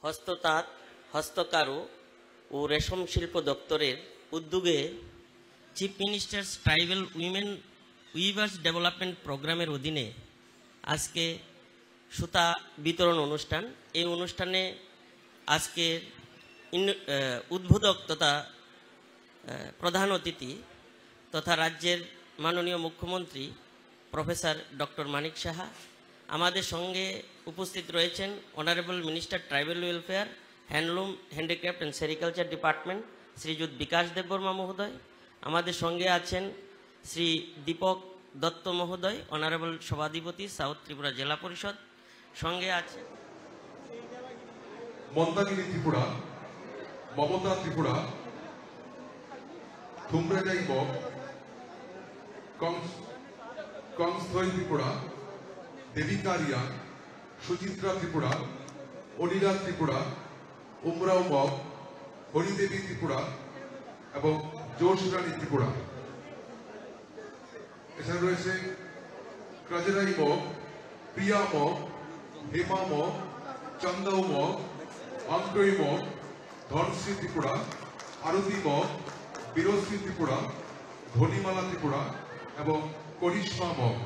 হস্ততাঁত, হস্তকারু ও রেশম শিল্প দপ্তরের উদ্যোগে chief ministers tribal women weavers development প্রোগ্রামের অধীনে আজকে সুতা বিতরণ অনুষ্ঠান। এই অনুষ্ঠানে আজকে উদ্বোধক তথা প্রধান অতিথি তথা রাজ্যের মাননীয় মুখ্যমন্ত্রী প্রফেসর ডক্টর মানিক সাহা, আমাদের সঙ্গে উপস্থিত রয়েছেন honourable minister tribal welfare, handloom, handicraft and sericulture department Shriyut Bikash Debbarma মহোদয়। আমাদের সঙ্গে আছেন শ্রী দীপক দত্ত মহোদয়, অনারেবল সভাধিপতি সাউথ ত্রিপুরা জেলা পরিষদ। সঙ্গে আছে মন্দাগিরি ত্রিপুরা, মমতা ত্রিপুরা, থুমরেজাই বক, কংস্থই ত্রিপুরা, দেবিকা রিয়া, সুচিত্রা ত্রিপুরা, অনিলা ত্রিপুরা, উমরাও বক, হরিদেবী ত্রিপুরা এবং জোশরানী ত্রিপুরা। এছাড়া রয়েছে ক্রাজেরাই মগ, প্রিয়া মগ, হেমা মগ, চন্দাও মগ, অন্তই মগ, ধনশ্রী ত্রিপুরা, আরতি মগ, বীরশ্রী ত্রিপুরা, ধনীমালা ত্রিপুরা এবং করিশ্মা মগ।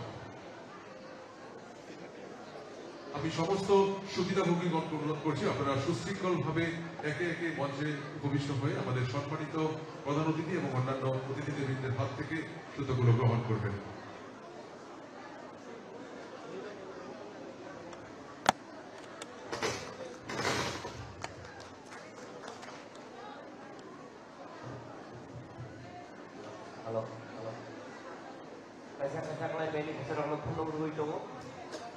আমি সমস্ত সুবিধাভোগীগণকে অনুরোধ করছি আপনারা সুশৃঙ্খলভাবে একে একে মঞ্চে উপবিষ্ট হয়ে আমাদের সম্মানিত প্রধান অতিথি এবং অন্যান্য অতিথিবৃন্দের হাত থেকে সুতোগুলো গ্রহণ করবেন।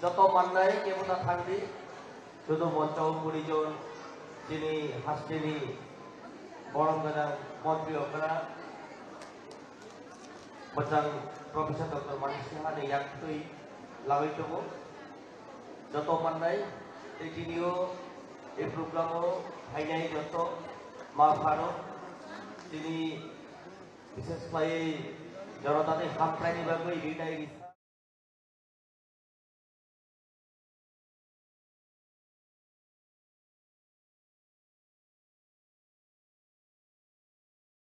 যত মান্নায় কেমন থাকবি শুধু মঞ্চাও পরিজন যিনি হাসিনি বরং মন্ত্রী অপরা মোজাং প্রফেসর ডক্টর মানিক সাহা ইয়াকই লাগাই দङ যত মান্নায় এই দিনিও এই প্রোগ্রামও ফাইনাই যত মা ভারত তিনি বিশেষ করে জনতাদের হামক্রাইনি বাগै রিটাই